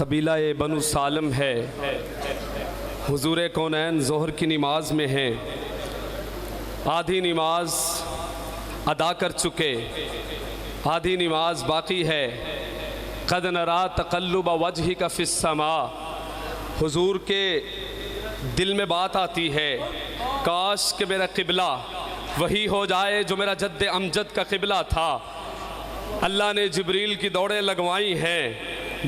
قبیلہ بنو سالم ہے، حضور کونین ظہر کی نماز میں ہیں، آدھی نماز ادا کر چکے، آدھی نماز باقی ہے۔ قد نرا تقلب وجہک فی السماء، حضور کے دل میں بات آتی ہے کاش کہ میرا قبلہ وہی ہو جائے جو میرا جد امجد کا قبلہ تھا۔ اللہ نے جبریل کی دوڑیں لگوائی ہیں،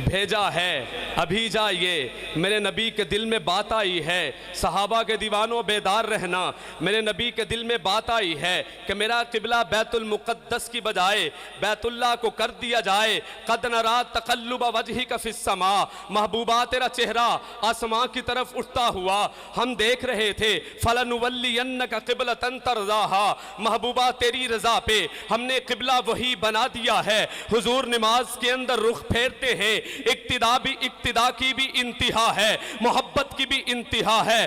بھیجا ہے ابھی جائیے۔ میرے نبی کے دل میں بات آئی ہے، صحابہ کے دیوانوں بیدار رہنا، میرے نبی کے دل میں بات آئی ہے کہ میرا قبلہ بیت المقدس کی بجائے بیت اللہ کو کر دیا جائے۔ قد نرا تقلب وجہک فی السماء، محبوبہ تیرا چہرہ آسمان کی طرف اٹھتا ہوا ہم دیکھ رہے تھے۔ فلنولینک قبلۃ ترضاها، محبوبہ تیری رضا پہ ہم نے قبلہ وہی بنا دیا ہے۔ حضور نماز کے اندر رخ پھیرتے ہیں، اقتداء کی بھی انتہا ہے، محبت کی بھی انتہا ہے،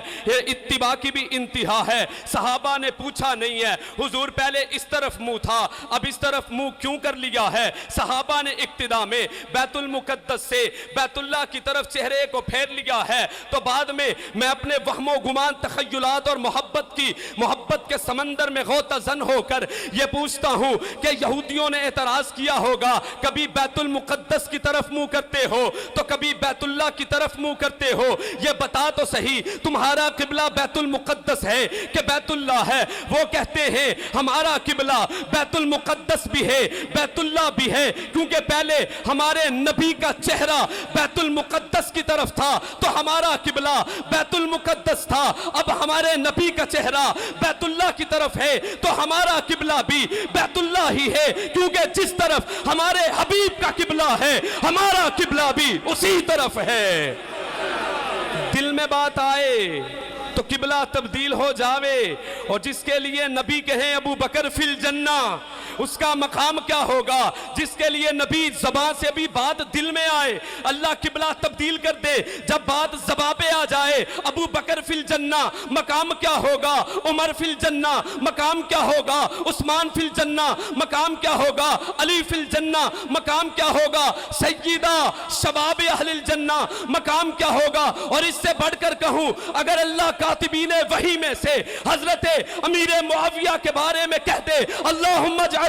اتباع کی بھی انتہا ہے۔ صحابہ نے پوچھا نہیں ہے حضور پہلے اس طرف منہ تھا اب اس طرف منہ کیوں کر لیا ہے؟ صحابہ نے اقتداء میں بیت المقدس سے بیت اللہ کی طرف چہرے کو پھیر لیا ہے، تو بعد میں اپنے وہم و گمان، تخیلات اور محبت کے سمندر میں غوطہ زن ہو کر یہ پوچھتا ہوں کہ یہودیوں نے اعتراض کیا ہوگا کبھی بیت المقدس کی طرف منہ کرتے ہو تو کبھی بیت اللہ کی طرف منہ کرتے ہو، یہ بتا تو صحیح تمہارا قبلہ بیت المقدس ہے کہ بیت اللہ ہے؟ وہ کہتے ہیں ہمارا قبلہ بیت المقدس بھی ہے بیت اللہ بھی ہے، کیونکہ پہلے ہمارے نبی کا چہرہ بیت المقدس کی طرف تھا تو ہمارا قبلہ بیت المقدس تھا، اب ہمارے نبی کا چہرہ بیت اللہ کی طرف ہے تو ہمارا قبلہ بھی بیت اللہ ہی ہے، کیونکہ جس طرف ہمارے حبیب کا قبلہ ہے ہمارا قبلہ بھی اسی طرف ہے۔ دل میں بات آئے تو قبلہ تبدیل ہو جاوے، اور جس کے لیے نبی کہیں ابو بکر فی الجنہ، اس کا مقام کیا ہوگا؟ جس کے لیے نبی زبان سے بھی بات دل میں آئے اللہ قبلہ تبدیل کر دے، جب بات زبان پہ آ جائے ابو بکر فی الجنہ، مقام کیا ہوگا؟ عمر فی الجنہ، مقام کیا ہوگا؟ عثمان فی الجنہ، مقام کیا ہوگا؟ علی فی الجنہ، مقام کیا ہوگا؟ سیدہ شباب اہل الجنہ، مقام کیا ہوگا؟ اور اس سے بڑھ کر کہوں اگر اللہ کاتبین وحی میں سے حضرت امیر معاویہ کے بارے میں کہہ دے اللہم اجعلہ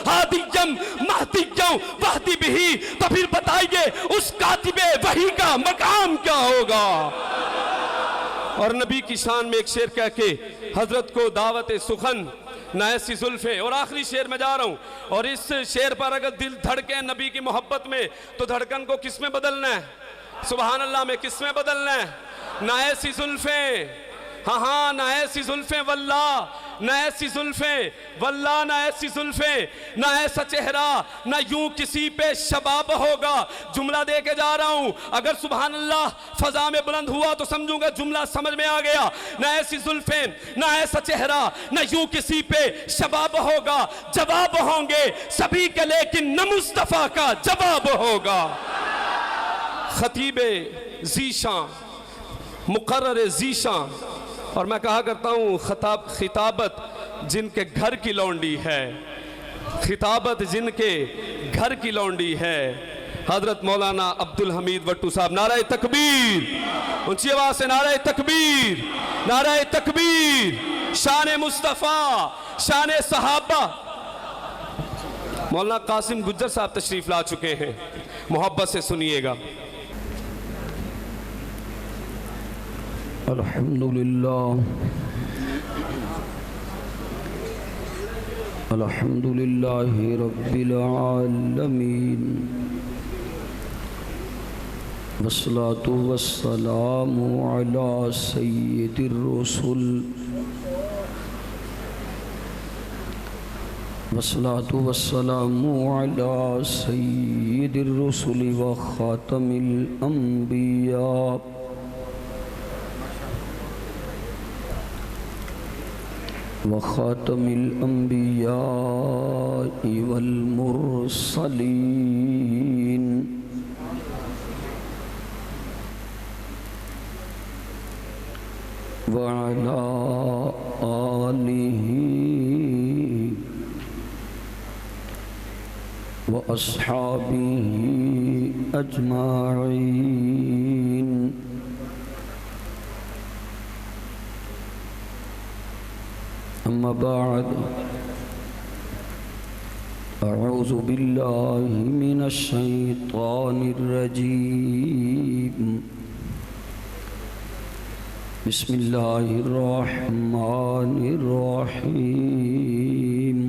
ہادیم مہدیم وحدی بہی، تو پھر بتائیے اس کاتب وحی کا مقام کیا ہوگا؟ اور نبی کی شان میں ایک شعر کہہ کے حضرت کو دعوت سخن نایسی زلفیں، اور آخری شعر میں جا رہا ہوں، اور اس شعر پر اگر دل دھڑکے نبی کی محبت میں تو دھڑکن کو کس میں بدلنا ہے؟ سبحان اللہ میں کس میں بدلنا ہے؟ نایسی زلفیں، ہاں نہ ایسی زلفیں واللہ، نہ ایسی زلفیں واللہ، نہ ایسی زلفیں، نہ ایسا چہرہ، نہ یوں کسی پہ شباب ہوگا۔ جملہ دے کے جا رہا ہوں، اگر سبحان اللہ فضا میں بلند ہوا تو سمجھوں گا جملہ سمجھ میں آ گیا۔ نہ ایسی زلفیں، نہ ایسا چہرہ، نہ یوں کسی پہ شباب ہوگا، جواب ہوں گے سبھی کے لیکن نہ مصطفیٰ کا جواب ہوگا۔ خطیب ذیشان، مقرر ذیشان، اور میں کہا کرتا ہوں خطابت جن کے گھر کی لونڈی ہے، خطابت جن کے گھر کی لونڈی ہے، حضرت مولانا عبدالحمید وٹو صاحب، نعرہ تکبیر، اونچی آواز سے نعرہ تکبیر، نعرہ تکبیر، شان مصطفیٰ، شان صحابہ۔ مولانا قاسم گجر صاحب تشریف لا چکے ہیں، محبت سے سنیے گا۔ الحمدللہ الحمدللہ رب العالمین، والصلاة والسلام علی سید الرسل، والصلاة والسلام علی سید الرسل وخاتم الانبیاء، وخاتم الانبیاء والمرسلین، وعلى آلہ وأصحابه أجمعين. أما بعد، أعوذ بالله من الشيطان الرجيم. بسم الله الرحمن الرحيم.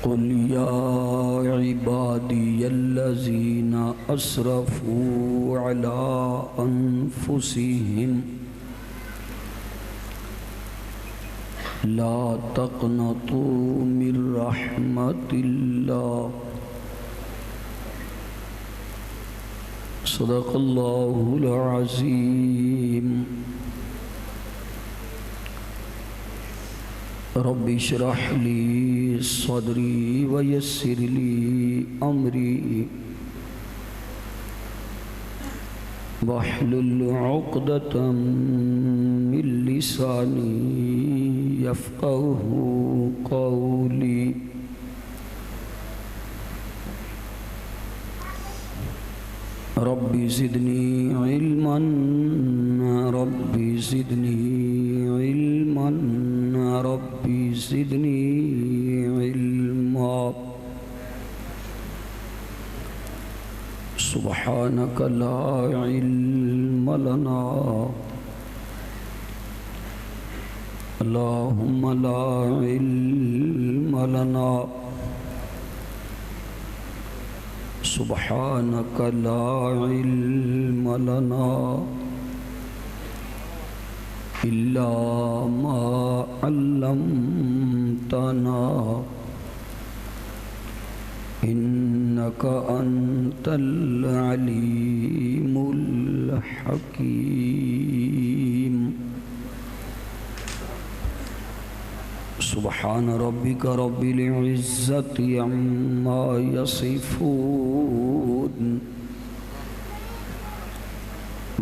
قل يا عبادي الذين أسرفوا على أنفسهم لا تقنطوا من رحمة الله. صدق الله العظيم. رب اشرح لي صدري ويسر لي أمري واحلل عقدة من لساني يفقه قولي. رب زدني علما، رب زدني علما، رب زدني علما. سبحانك لا علم لنا، اللهم لا علم لنا. سبحانك لا علم لنا إلا ما علمتنا إنك أنت العليم الحكيم. سبحان ربك رب العزة عما يصفون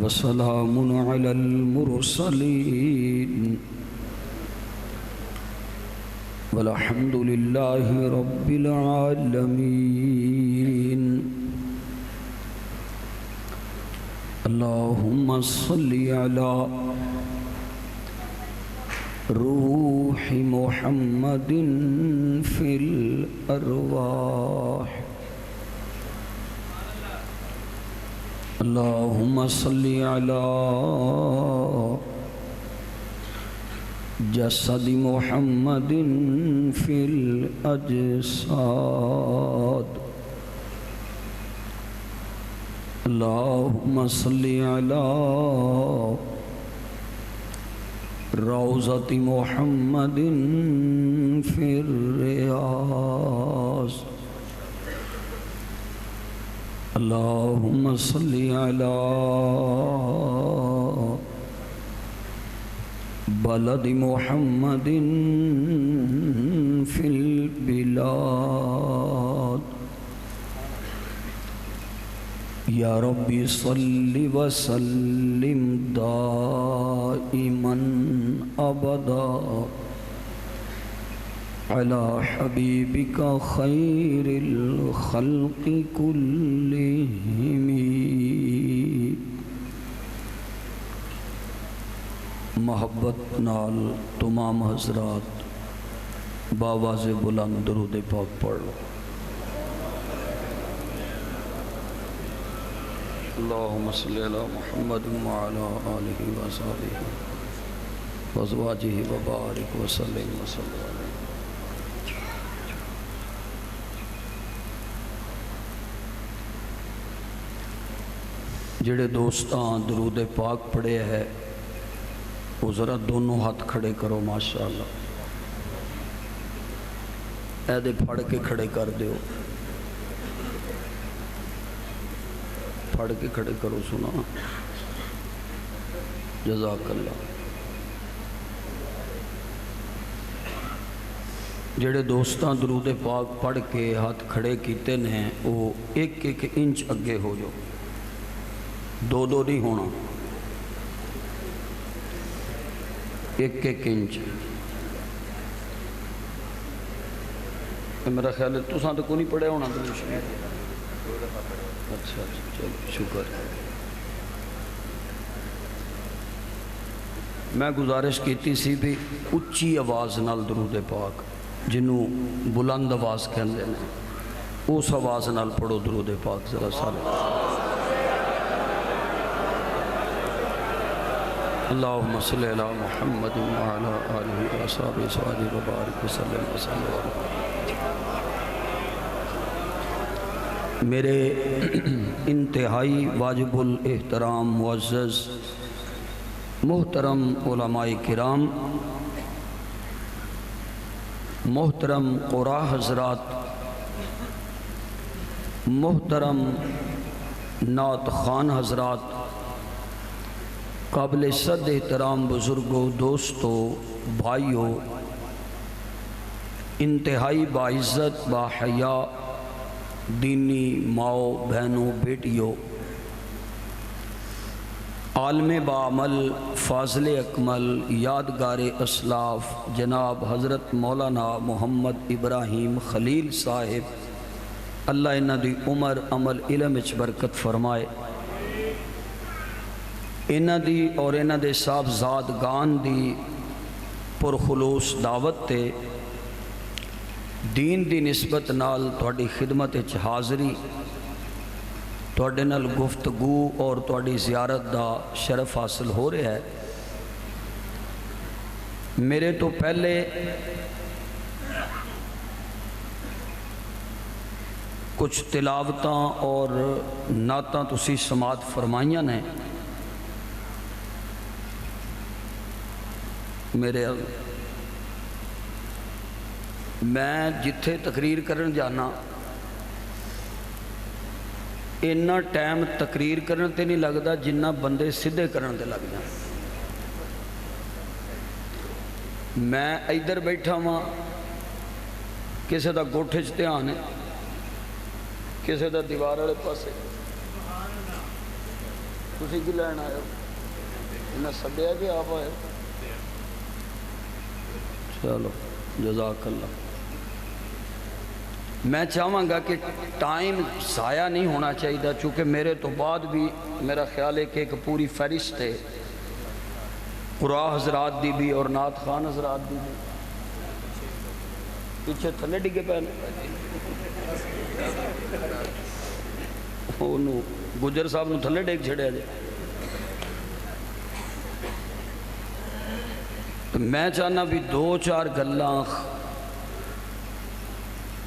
وسلام على المرسلين والحمد لله رب العالمين. اللهم صل على روح محمد في الأرواح. اللهم صل على جسد محمد في الأجساد. اللهم صل على روضة محمد في الرياض. اللهم صل على بلد محمد في البلاد. یا رب صل وسلم دائما ابدا على حبیبک خیر الخلق کلہم. محبت نال تمام حضرات باواز بلند درود پاک پڑھ لو. اللهم صل على محمد وعلى آله وصحبه وازواجه وبارك وسلم وسلم. جڑے دوستاں درود پاک پڑھے ہے وہ ذرا دونوں ہاتھ کھڑے کرو ماشاءاللہ. اے دے پھڑ کے کھڑے کر دیو، پڑھ کے کھڑے کرو. سنا جزاک اللہ. جڑے دوستاں درود پاک پڑھ کے ہاتھ کھڑے کیتے ہیں وہ ایک ایک انچ اگے ہو جاؤ، دو دو نہیں ہونا، ایک ایک انچ. میرا خیال ہے تساں تو کوئی نہیں پڑھیا ہونا درود شریف اچھا چلو شکر میں گزارش کیتی سی بھی اچھی آواز نال درود پاک جنوں بلند آواز کہندے نے اس آواز نال پڑھو درود پاک ذرا سارے اللہم صلی علی محمد وعلی آلہ وصحبہ وبارک وسلم وسلم میرے انتہائی واجب الاحترام معزز محترم علماء کرام محترم قراء حضرات محترم نعت خوان حضرات قابل صد احترام بزرگوں دوستوں بھائیوں انتہائی باعزت باحیا دینی ماؤں بہنوں بیٹیوں عالم بعمل فاضل اکمل یادگار اسلاف جناب حضرت مولانا محمد ابراہیم خلیل صاحب اللہ انہاں دی عمر عمل علم وچ برکت فرمائے انہاں دی اور انہاں دے صاحبزادگان دی پرخلوص دعوت تے دین دی نسبت نال تہاڈی خدمت وچ حاضری تہاڈے نال گفتگو اور تہاڈی زیارت دا شرف حاصل ہو رہا ہے میرے تو پہلے کچھ تلاوتاں اور نعتاں تسی سماعت فرمائیاں نے میرے میں جتھے تقریر کرن جانا اتنا ٹائم تقریر کرن تے نہیں لگتا جنہ بندے سدھے کرن تے لگ جان میں ادھر بیٹھا ہاں کسے دا گوٹھے چ دھیان ہے کسے دا دیوار والے پاسے تسی کی لین آئے ہو انہیں سدیا کہ آپ آئے چلو جزاک اللہ میں چاہوں گا کہ ٹائم ضائع نہیں ہونا چاہیے چونکہ میرے تو بعد بھی میرا خیال ہے کہ ایک پوری فہرست ہے قراء حضرات دی بھی اور نعت خوان حضرات دی بھی پیچھے تھلے ڈگے پہ گجر صاحب نو تھلے ڈگ چھڑیا جائے تو میں چاہنا بھی دو چار گلاں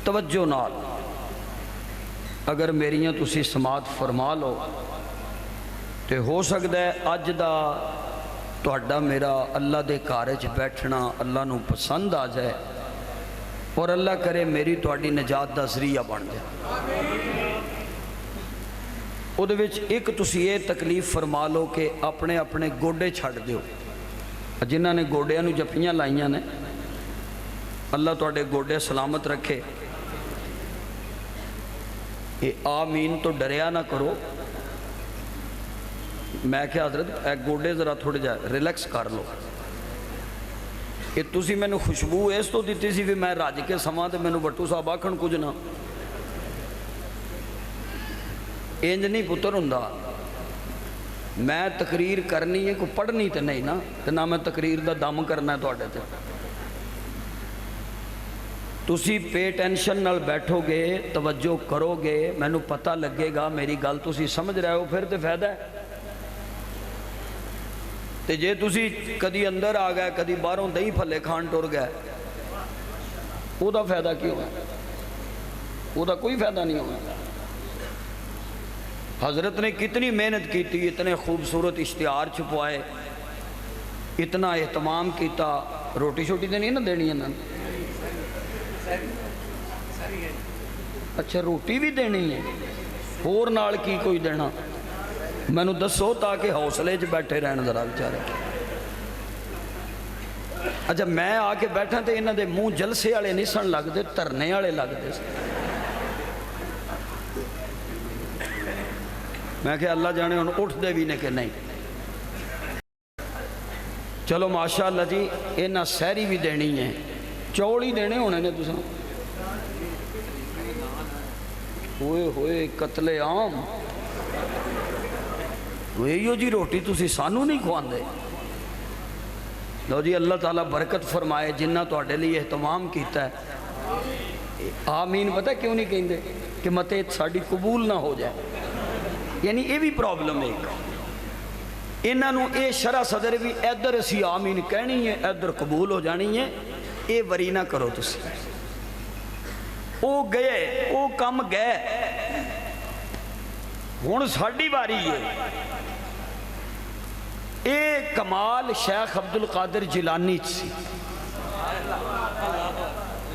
توجہ نال اگر میریاں تسی سماعت فرما لو تو ہو سکتا ہے اج دا تہاڈا میرا اللہ دے گھر وچ بیٹھنا اللہ نو پسند آ جائے اور اللہ کرے میری تہاڈی نجات دا ذریعہ بن جائے او دے وچ ایک تسی یہ تکلیف فرما لو کہ اپنے اپنے گوڈے چھڈ دیو جنہاں نے گوڈیاں نو جپیاں لائیاں نے اللہ تہاڈے گوڈے سلامت رکھے آمین تو ڈریا نہ کرو میں کہ حضرت اے گوڈے ذرا تھوڑے جا ریلیکس کر لو یہ تسی میں نے خوشبو اس تو دیتی سی بھی میں راج کے سماں تے میں نے بٹو صاحب آکھن کچھ نہ انج نہیں پتر ہوندا میں تقریر کرنی ہے کوئی پڑھنی تے نہیں نا تے نہ میں تقریر دا دم کرنا ہے تواڈے تے تسی پے ٹینشن نال بیٹھو گے توجہ کرو گے میں نو پتہ لگے گا میری گل تسی سمجھ رہے ہو پھر تے فائدہ ہے تے جے تسی کدی اندر آ گئے کدی باہروں دہی پھلے کھان ٹر گئے او دا فائدہ کیوں ہے او دا کوئی فائدہ نہیں ہوگا حضرت نے کتنی محنت کی تھی اتنے خوبصورت اشتہار چھپوائے اتنا اہتمام کیتا روٹی شوٹی تے نہیں نا دینی ہے نا اچھا روٹی بھی دینی ہے اور نال کی کوئی دینا میں نو دسو تاکہ حوصلے چ بیٹھے رہن ذرا بیچارے اچھا میں آ کے بیٹھا تے انہاں دے منہ جلسے والے نہیں سن لگتے دھرنے والے لگتے میں کہ اللہ جانے ہن اٹھ دے بھی نے کہ نہیں چلو ماشاءاللہ جی انہاں سحری بھی دینی ہے چوڑ ہی دینے ہونے نے تساں ہوئے ہوئے قتل عام یہو جی روٹی تسی سانو نہیں کھواندے لو جی اللہ تعالیٰ برکت فرمائے جنہ تواڈے لیے اہتمام کیتا ہے آمین پتہ کیوں نہیں کہندے کہ متے ساڈی قبول نہ ہو جائے یعنی یہ بھی پرابلم ہے انہاں نو اے شرع صدر بھی ادھر اسی آمین کہنی ہے ادھر قبول ہو جانی ہے اے وری نہ کرو تسی او گئے او کم گئے ہن ساڈی واری ہے اے کمال شیخ عبد القادر جیلانی سی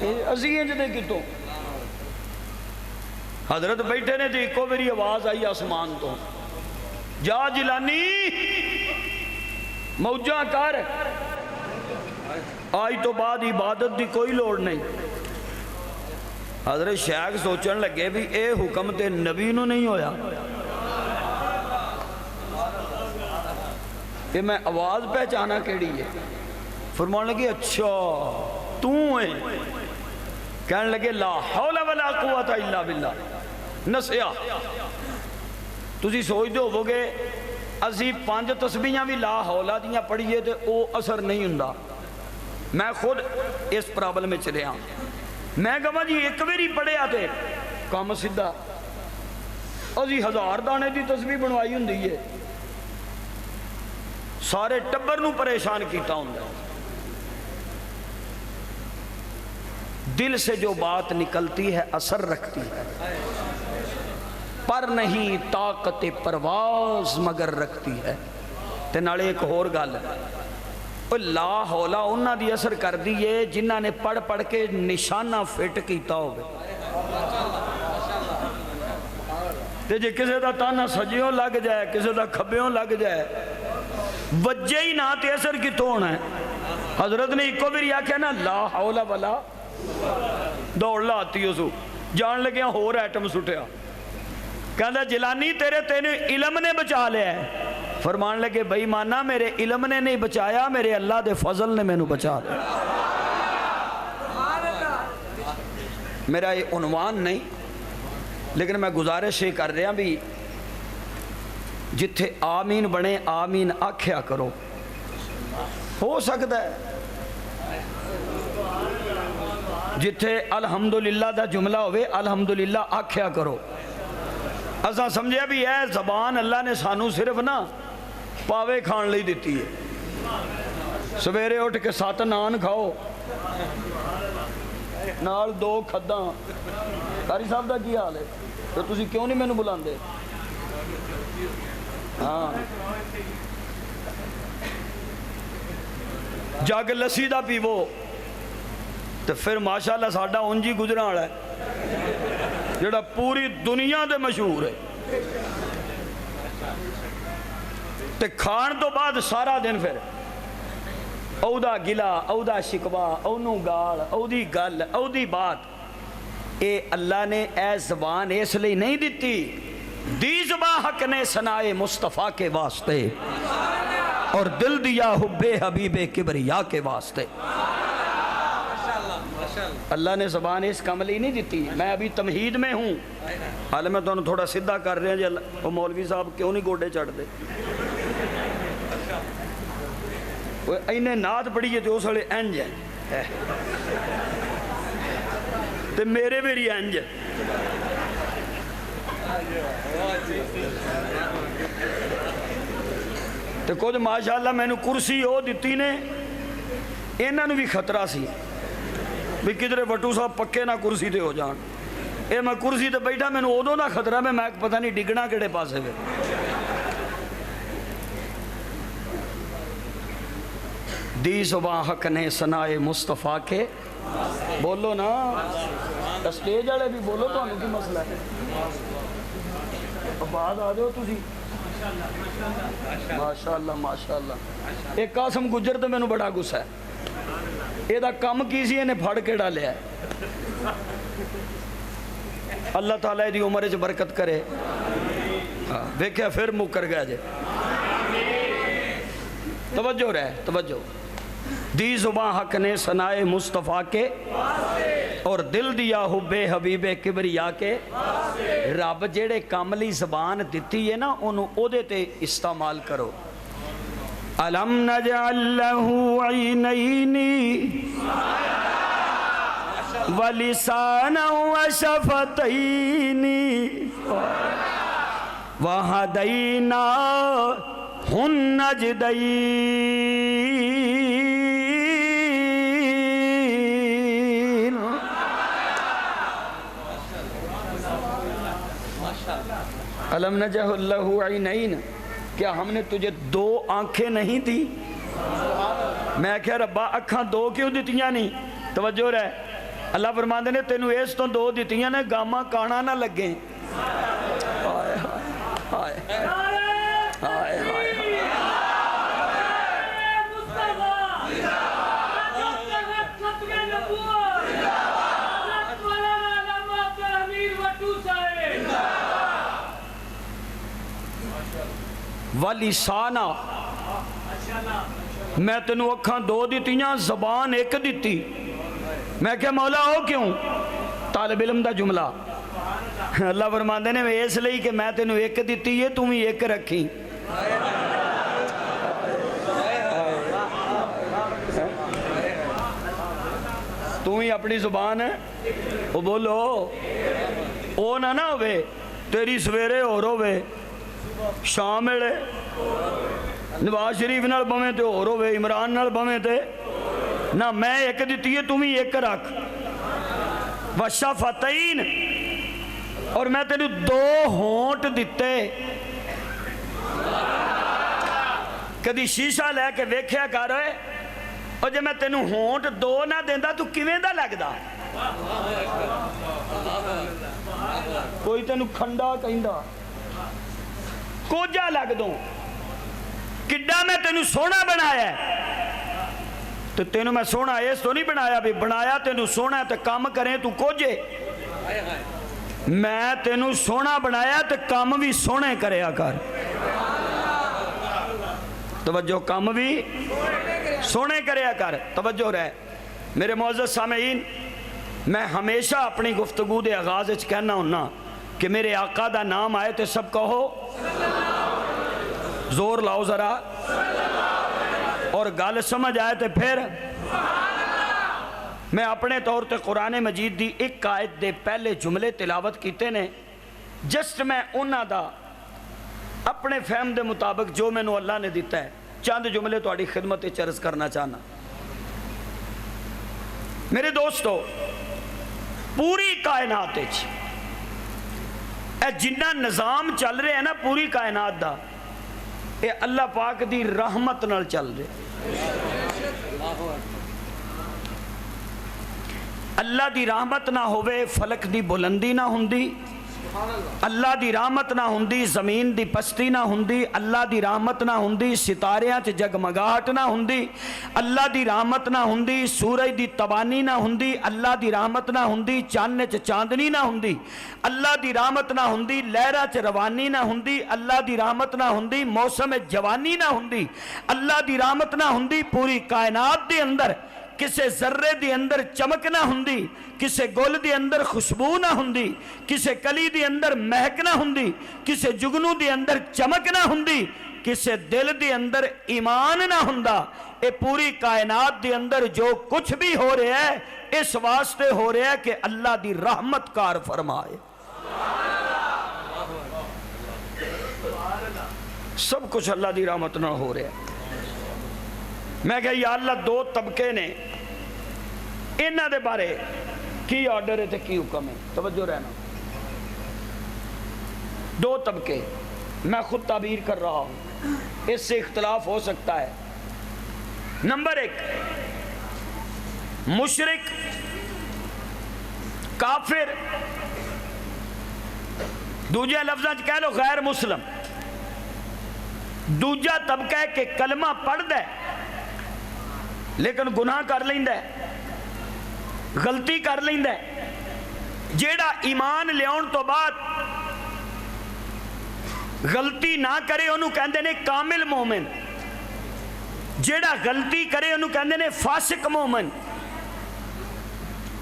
اسی انج دے کتوں حضرت بیٹھے نے تھی ایک میری آواز آئی آسمان تو جا جیلانی موجاں کر آج تو بعد عبادت دی کوئی لوڑ نہیں حضرت شیخ سوچن لگے بھی اے حکم تے نبی نو نہیں ہویا کہ میں آواز پہچانا کیڑی ہے فرمان لگے اچھا تو ہے کہنے لگے لا حول ولا قوت الا باللہ نسیا تسی سوچ دے ہو گے اسی 5 تسبیحاں بھی لا حولہ دیاں پڑھیے تے او اثر نہیں ہوندا میں خود اس پرابلم میں چلے ہاں میں کہا جی ایک باری پڑھیا تے کام سیدھا اسی 1000 دانے دی تسبیح بنوائی ہوندی ہے سارے ٹبر نو پریشان کیتا ہوندا دل سے جو بات نکلتی ہے اثر رکھتی ہے پر نہیں طاقت پرواز مگر رکھتی ہے تے نالے ایک اور گل لا حولہ انہاں دی اثر کر دیئے جنہاں نے پڑھ پڑھ کے نشانہ فٹ کیتا ہوگا تے جے کسے دا تانا سجیوں لگ جائے کسے دا کھبیوں لگ جائے وجہ ہی نہ تے اثر کی تو ہونا ہے حضرت نے ایک کو بھی ریا کیا نا لا حول ولا دوڑ لاتی اسو جان لگیا ہو رہا ایٹم سٹیا کہتا جیلانی تیرے علم نے بچا لیا ہے فرمان لگے بھائی مانا میرے علم نے نہیں بچایا میرے اللہ دے فضل نے میں نو بچا لیا میرا یہ عنوان نہیں لیکن میں گزارش یہ کر رہا بھی جتھے آمین بنے آمین آکھیا کرو ہو سکتا ہے جتھے الحمدللہ دا جملہ ہوئے الحمدللہ آکھیا کرو اساں سمجھے بھی ہے زبان اللہ نے سانو صرف نا پاوے کھان لئی دیتی ہے سویرے اٹھ کے 7 نان کھاؤ نال 2 کھداں قاری صاحب دا کی حال ہے تو تسی کیوں نہیں میں نو بلاندے ہاں جگ لسی دا پیو تو پھر ماشاءاللہ ساڈا انجی گزرا والا ہے جڑا پوری دنیا دے مشہور ہے تے کھان تو بعد سارا دن پھر او دا گلا او دا شکوا او نو گال او دی گل او دی بات اے اللہ نے اے زبان اس لئے نہیں دیتی دی زبان حق نے ثنائے مصطفیٰ کے واسطے اور دل دیا حب حبیب کبریا کے واسطے اللہ نے زبان اس کاملی نہیں دیتی میں ابھی تمہید میں ہوں حال میں تو تھوڑا سدھا کر رہے ہیں جی وہ مولوی صاحب کیوں نہیں گوڑے چڑھ دے انہیں نعت پڑھی ہے تو اس والے انج ہے تو میرے میری انج ہے تو کچھ ماشاءاللہ میں نے کرسی ہو دیتی نے انہوں نے بھی خطرہ سی بھی کدھرے وٹو صاحب پکے نہ کرسی تے ہو جان اے میں کرسی تے بیٹھا میں نے ادوں دا خطرہ میں پتہ نہیں ڈگنا کیڑے پاسے گئے دی زبان حق نے ثنائے مصطفیٰ کے بولو نا اسٹیج والے بھی بولو تو کی مسئلہ ہے بعد آ جاؤ تسی ماشاءاللہ ماشاءاللہ ایک قاسم گجر تو میں نے بڑا غصہ ہے یہ دا کم کی سی انہیں پھڑ کے ڈالیا ہے اللہ تعالیٰ دی عمر سے برکت کرے دیکھیں پھر مکر گیا جے توجہ رہے توجہ دی زبان حق نے ثنائے مصطفیٰ کے اور دل دیا حبے حبیبے کبریا کے رب جیڑے کام لی زبان دیتی ہے نا انہوں او دے تے استعمال کرو. الم نجعل له عینین ولسانا وشفتین وہدیناہ النجدین. الم نجعل له عینین، کیا ہم نے تجھے دو آنکھیں نہیں دی؟ میں کہا ربا اکھاں دو کیوں دیتیاں نہیں؟ توجہ رہے، اللہ فرماندے نے تینوں اس تو دو دیتیاں نے گاما کانا نہ لگیں. ہائے ہائے ہائے ہائے وَلِسَانَ، میں تینوں اکھاں دو دیتیاں زبان ایک دیتی. میں کہا مولا ہو کیوں؟ طالب علم دا جملہ. اللہ فرماندے نے اس لئی کہ میں تینوں ایک دیتی ہے تم ہی ایک رکھی. تم ہی اپنی زبان ہے وہ بولو او نہ ہوئے تیری سویرے اور ہوئے شام ویلے نواز شریف نال بویں تے اور ہوئے عمران نال بویں تے نہ. میں ایک دیتی ہے تم ہی ایک رکھ. وشفتین، اور میں تینوں دو ہونٹ دیتے. کدی شیشہ لے کے ویکھیا کر رہے اور جب میں تینوں ہونٹ دو نہ دیندا تو کیویں دا لگدا؟ کوئی تینوں کھنڈا کہندا کوجا لگ دوں. کڈا میں تینوں سونا بنایا ہے تو تینوں میں سونا اس تو نہیں بنایا بھی بنایا تینوں سونا تو کام کریں تو کوجے. میں تینوں سونا بنایا تو کام بھی سونے کریا کر. توجہ، کام بھی سونے کریا کر. توجہ رہے میرے معزز سامعین، میں ہمیشہ اپنی گفتگو دے آغاز وچ کہنا ہونا کہ میرے آقا دا نام آئے تو سب کہو زور لاؤ ذرا، اور گل سمجھ آئے تو پھر. میں اپنے طور تے قرآن مجید دی ایک آیت دے پہلے جملے تلاوت کیتے نے. جسٹ میں انہاں دا اپنے فہم دے مطابق جو میں نو اللہ نے دیتا ہے چند جملے تہاڈی خدمت وچ عرض کرنا چاہنا. میرے دوستو، پوری کائنات وچ اے جنہ نظام چل رہے ہیں نا پوری کائنات دا، اے اللہ پاک دی رحمت نال چل رہے. اللہ دی رحمت نہ ہوئے فلک دی بلندی نہ ہوندی، اللہ دی رحمت نہ ہوندی زمین دی پستی نہ ہوندی، اللہ دی رحمت نہ ہوندی ستاریاں چ جگمگاہٹ نہ ہوندی، اللہ دی رحمت نہ ہوندی سورج دی تبانی نہ ہوندی، اللہ دی رحمت نہ ہوندی چاند چ چاندنی نہ ہوندی، اللہ دی رحمت نہ ہوندی لہرہ چ روانی نہ ہوندی، اللہ دی رحمت نہ ہوندی موسم جوانی نہ ہوندی، اللہ دی رحمت نہ ہوندی پوری کائنات دے اندر کسے ذرے دی اندر چمک نہ ہوندی، کسے گل دی اندر خوشبو نہ ہوندی، کسے کلی دی اندر مہک نہ ہوندی، کسے جگنو دی اندر چمک نہ ہوندی، کسے دل دی اندر ایمان نہ ہوندا. اے پوری کائنات دی اندر جو کچھ بھی ہو رہا ہے اس واسطے ہو رہا ہے کہ اللہ دی رحمت کار فرمائے. سب کچھ اللہ دی رحمت نہ ہو رہا ہے. میں کہا یا اللہ دو طبقے نے انہاں دے بارے کی آرڈر ہے تے کی حکم ہے. توجہ رہنا، دو طبقے میں خود تعبیر کر رہا ہوں، اس سے اختلاف ہو سکتا ہے. نمبر ایک، مشرک کافر، دوجہ لفظاں کہہ لو غیر مسلم. دوجہ طبقہ ہے کہ کلمہ پڑھ دے لیکن گناہ کر لیندے، غلطی کر لیندے. جیڑا ایمان لیاؤن تو بعد غلطی نہ کرے انہوں کہندے نے کامل مومن، جیڑا غلطی کرے انہوں کہندے نے فاسق مومن.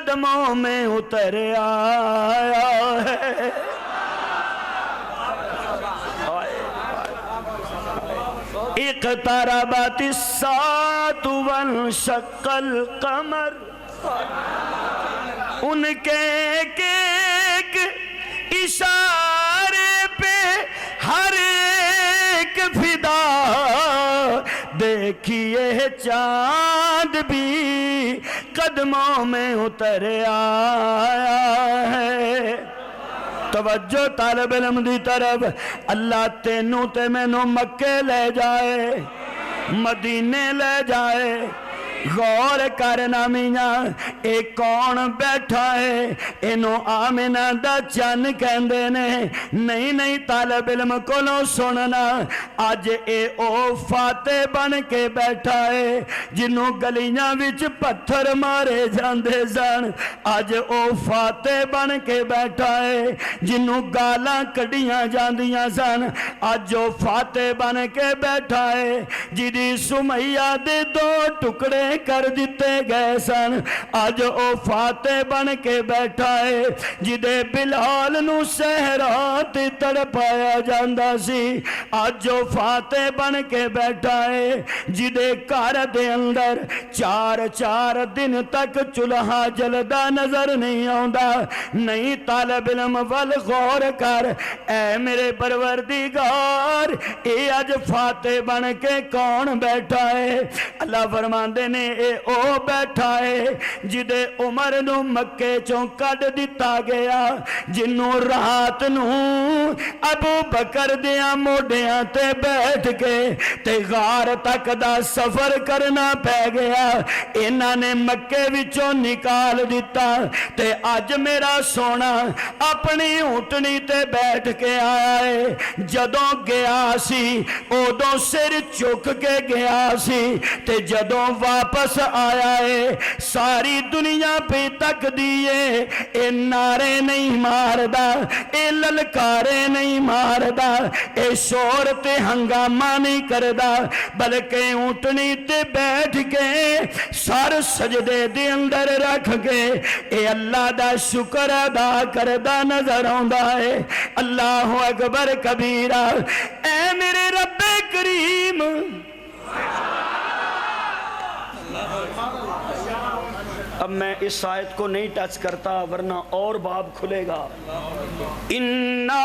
قدموں میں اتر آیا ہے. اقتربت الساعة وانشق القمر. ان کے ایک اشارے پہ ہر ایک فدا. دیکھیے چاند بھی قدموں میں اتر آیا ہے. توجہ طالب علم دی طرف. اللہ تینوں تے مینوں مکے لے جائے, مدینے لے جائے. غور کرنا میاں, اے کون بیٹھا ہے؟ اینو آمنہ دا چن کہندے نے. نہیں نہیں طالب علم کولوں سننا, اج اے او فاتح بن کے بیٹھا ہے جنوں گلیاں وچ پتھر مارے جاندے سن. اج او فاتح بن کے بیٹھا ہے جنوں گالاں کڈیاں جاندیاں سن. اج او فاتح بن کے بیٹھا ہے جدی سمیہ دے 2 ٹکڑے کر دیتے گئے سن. آج او فاتح بن کے بیٹھا ہے جدے بلال نو صحرات تڑپایا جاندا سی. آج او فاتح بن کے بیٹھا ہے جدے گھر دے اندر 4 دن تک چولہا جلدا نظر نہیں آوندا. نہیں طالب علم ول غور کر, اے میرے پروردگار اے اج فاتح بن کے کون بیٹھا ہے؟ اللہ فرماندے نے اے او بیٹھا ہے جدے عمر نو مکے چوں کڈ دتا گیا, جنوں رات نو ابو بکر دیاں موڈیاں تے بیٹھ کے تے غار تک دا سفر کرنا پہ گیا. انہاں نے مکے وچوں نکال دیتا تے اج میرا سونا اپنی اونٹنی تے بیٹھ کے آیا ہے. جدوں گیا سی اودوں سر چک کے گیا سی تے جدوں واپس آیا ہے ساری دنیا پہ تک دیئے. اے نعرے نہیں ماردا, اے للکارے نہیں ماردا, اے شور تے ہنگامہ نہیں کردا, بلکہ اونٹنی تے بیٹھ کے سر سجدے دے اندر رکھ کے اے اللہ دا شکر ادا کردا نظر آندا ہے. اللہ اکبر کبیرہ. اے میرے رب کریم, اب میں اس آیت کو نہیں ٹچ کرتا ورنہ اور باب کھلے گا. اِنَّا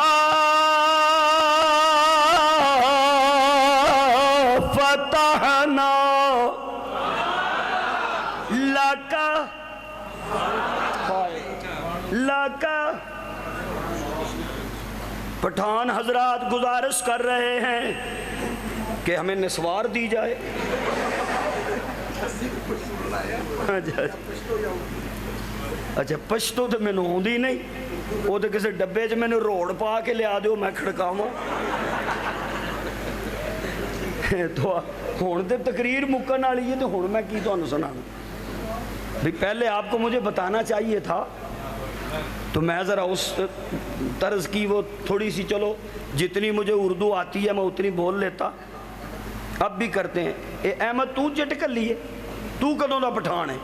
فَتَحْنَا لَكَ پٹھان حضرات گزارش کر رہے ہیں کہ ہمیں نسوار دی جائے. اچھا پشتو تو مینوں آوندی نہیں, وہ تو کسی ڈبے چ مینوں روڑ پا کے لیا دیو میں کھڑکاواں. تو ہن تے تقریر مکن والی ہے تو ہن میں کی تانوں سناواں بھی پہلے آپ کو مجھے بتانا چاہیے تھا تو میں ذرا اس طرز کی وہ تھوڑی سی, چلو جتنی مجھے اردو آتی ہے میں اتنی بول لیتا. اب بھی کرتے ہیں. اے احمد تو جٹ کر لیے, تو کدوں دا پٹھان ہے؟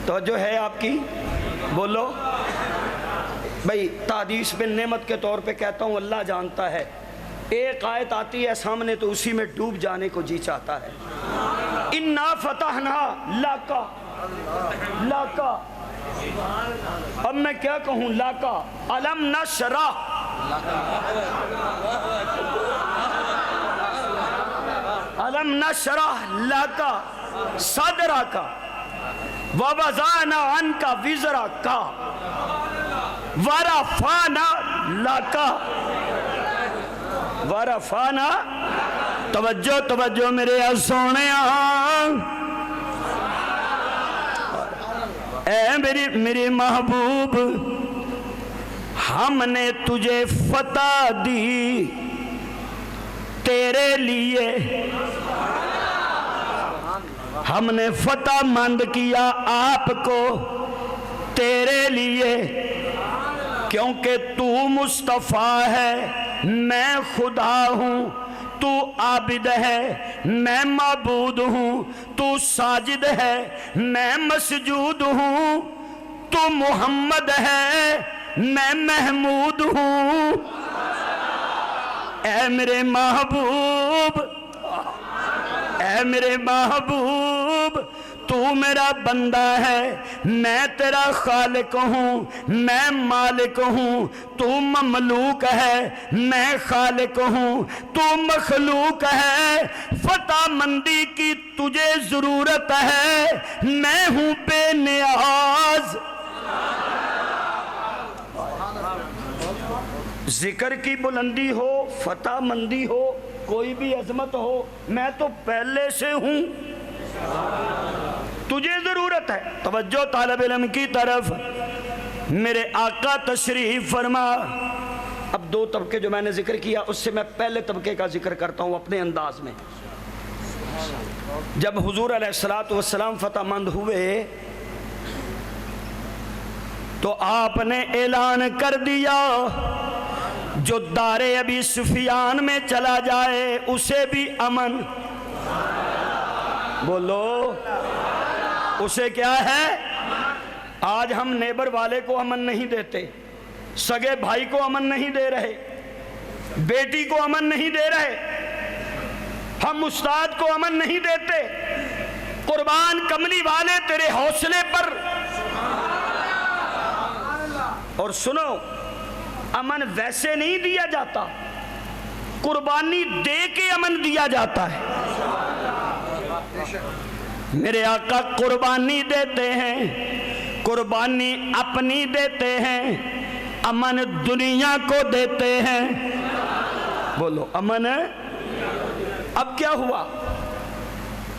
توجہ ہے آپ کی؟ بولو بھائی. تحدیث بن نعمت کے طور پہ کہتا ہوں اللہ جانتا ہے, ایک آیت آتی ہے سامنے تو اسی میں ڈوب جانے کو جی چاہتا ہے. اِنَّا فَتَحْنَا لَكَ. اب میں کیا کہوں لاکا, علم نشرح, علم نشرح لکا صدرکا ووضعنا عنکا وزرکا ورفعنا لکا. ورفعنا, توجہ توجہ میرے سونے, اے میرے محبوب, ہم نے تجھے فتح دی تیرے لیے, ہم نے فتح مند کیا آپ کو تیرے لیے, کیونکہ تو مصطفیٰ ہے میں خدا ہوں. تو عابد ہے میں معبود ہوں، تو ساجد ہے میں مسجود ہوں، تو محمد ہے میں محمود ہوں۔ اے میرے محبوب، اے میرے محبوب، تو میرا بندہ ہے، میں تیرا خالق ہوں، میں مالک ہوں، تو مملوک ہے، میں خالق ہوں، تو مخلوق ہے، فتح مندی کی تجھے ضرورت ہے، میں ہوں بے نیاز۔ ذکر کی بلندی ہو، فتح مندی ہو، کوئی بھی عظمت ہو، میں تو پہلے سے ہوں، تجھے ضرورت ہے۔ توجہ طالب علم کی طرف، میرے آقا تشریف فرما۔ اب دو طبقے جو میں نے ذکر کیا، اس سے میں پہلے طبقے کا ذکر کرتا ہوں اپنے انداز میں۔ جب حضور علیہ السلام فتح مند ہوئے تو آپ نے اعلان کر دیا جو دار ابی سفیان میں چلا جائے اسے بھی امن، بولو اسے کیا ہے؟ آج ہم نیبر والے کو امن نہیں دیتے، سگے بھائی کو امن نہیں دے رہے، بیٹی کو امن نہیں دے رہے، ہم استاد کو امن نہیں دیتے۔ قربان کملی والے تیرے حوصلے پر۔ اور سنو، امن ویسے نہیں دیا جاتا، قربانی دے کے امن دیا جاتا ہے۔ میرے آقا قربانی دیتے ہیں، قربانی اپنی دیتے ہیں، امن دنیا کو دیتے ہیں، بولو امن ہے۔ اب کیا ہوا؟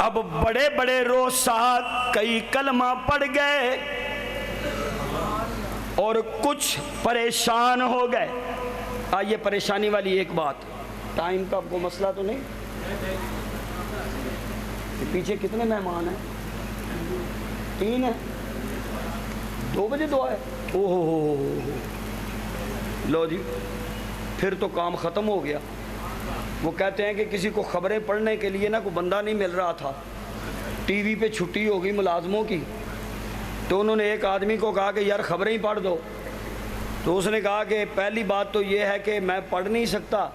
اب بڑے بڑے روسات کئی کلمہ پڑھ گئے اور کچھ پریشان ہو گئے۔ آئیے پریشانی والی ایک بات، ٹائم کا آپ کو مسئلہ تو نہیں؟ پیچھے کتنے مہمان ہیں؟ 3 ہیں، 2 بجے دعا ہے، اوہ لو جی پھر تو کام ختم ہو گیا۔ وہ کہتے ہیں کہ کسی کو خبریں پڑھنے کے لیے نا کوئی بندہ نہیں مل رہا تھا، ٹی وی پہ چھٹی ہوگی ملازموں کی، تو انہوں نے ایک آدمی کو کہا کہ یار خبریں ہی پڑھ دو، تو اس نے کہا کہ پہلی بات تو یہ ہے کہ میں پڑھ نہیں سکتا،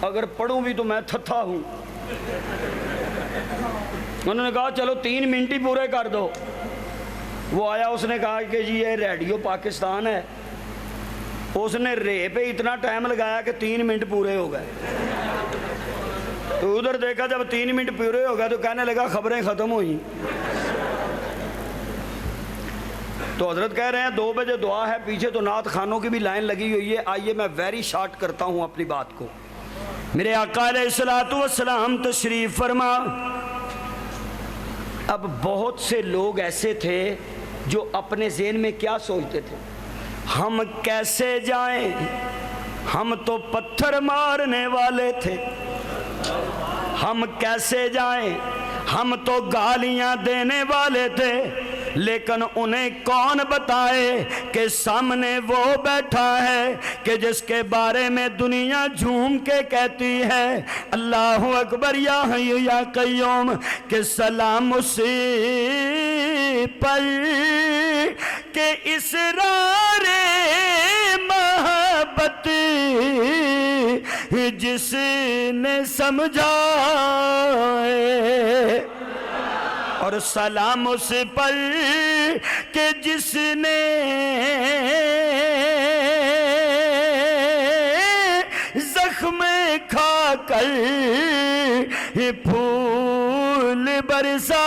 اگر پڑھوں بھی تو میں تھتھا ہوں۔ انہوں نے کہا چلو 3 منٹ ہی پورے کر دو۔ وہ آیا، اس نے کہا کہ جی یہ ریڈیو پاکستان ہے، اس نے رے پہ اتنا ٹائم لگایا کہ 3 منٹ پورے ہو گئے۔ تو ادھر دیکھا جب 3 منٹ پورے ہو گئے تو کہنے لگا خبریں ختم ہوئیں۔ تو حضرت کہہ رہے ہیں 2 بجے دعا ہے، پیچھے تو نعت خانوں کی بھی لائن لگی ہوئی ہے۔ آئیے میں ویری شارٹ کرتا ہوں اپنی بات کو۔ میرے آقا علیہ السلام تشریف فرما۔ اب بہت سے لوگ ایسے تھے جو اپنے ذہن میں کیا سوچتے تھے، ہم کیسے جائیں، ہم تو پتھر مارنے والے تھے، ہم کیسے جائیں، ہم تو گالیاں دینے والے تھے، لیکن انہیں کون بتائے کہ سامنے وہ بیٹھا ہے کہ جس کے بارے میں دنیا جھوم کے کہتی ہے اللہ اکبر یا حی یا قیوم، کہ سلام اسی پر کہ اسرار محبت جس نے سمجھا، اور سلام اس پر کہ جس نے زخم کھا کر پھول برسائے۔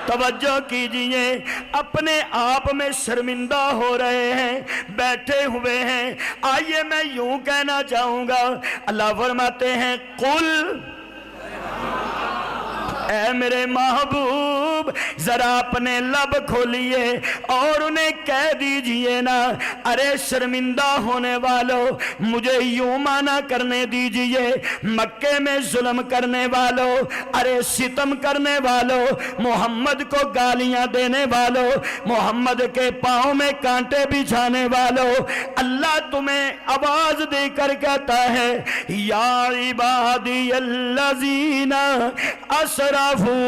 توجہ کیجئے، اپنے آپ میں شرمندہ ہو رہے ہیں، بیٹھے ہوئے ہیں۔ آئیے میں یوں کہنا چاہوں گا، اللہ فرماتے ہیں قل، اے میرے محبوب محبوب ذرا اپنے لب کھولیے اور انہیں کہہ دیجئے نا، ارے شرمندہ ہونے والوں مجھے یوں مانا کرنے دیجئے، مکے میں ظلم کرنے والوں، ارے ستم کرنے والوں، محمد کو گالیاں دینے والوں، محمد کے پاؤں میں کانٹے بچھانے والوں، اللہ تمہیں آواز دے کر کہتا ہے یا عبادی الذین اسرفوا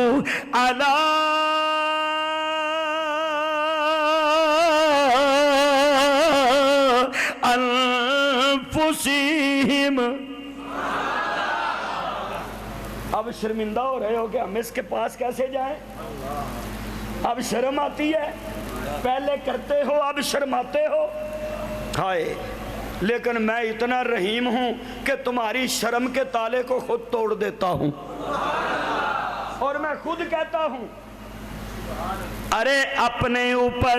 علی انفسہم۔ اب شرمندہ ہو رہے ہو کہ ہم اس کے پاس کیسے جائیں؟ اب شرم آتی ہے، پہلے کرتے ہو اب شرماتے ہو۔ ہائے، لیکن میں اتنا رحیم ہوں کہ تمہاری شرم کے تالے کو خود توڑ دیتا ہوں، اور میں خود کہتا ہوں ارے اپنے اوپر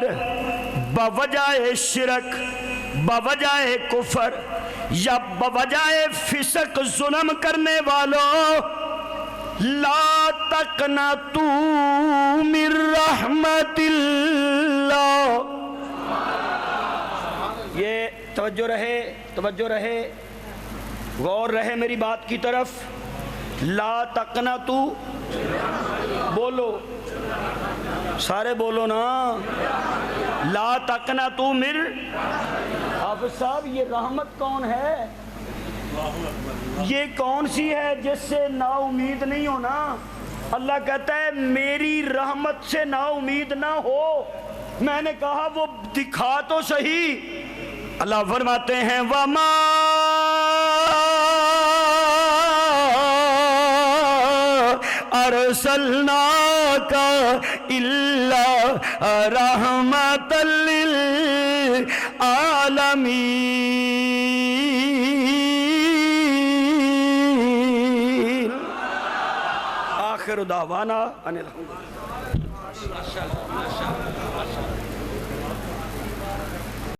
بوجہ شرک، بوجہ کفر یا بوجہ فسق ظلم کرنے والوں، لا تقنطوا من رحمت اللہ۔ یہ توجہ رہے، غور رہے میری بات کی طرف۔ لا تقنطوا، بولو سارے بولو نا، لا تقنطوا من۔ حافظ صاحب یہ رحمت کون ہے؟ یہ کون سی ہے جس سے نا امید نہیں ہونا؟ اللہ کہتا ہے میری رحمت سے نا امید نہ ہو۔ میں نے کہا وہ دکھا تو صحیح۔ اللہ فرماتے ہیں وَمَا أَرْسَلْنَاكَ إِلَّا رَحْمَةً لِلْعَالَمِينَ۔ آخر دعوانا ان الحمد للہ۔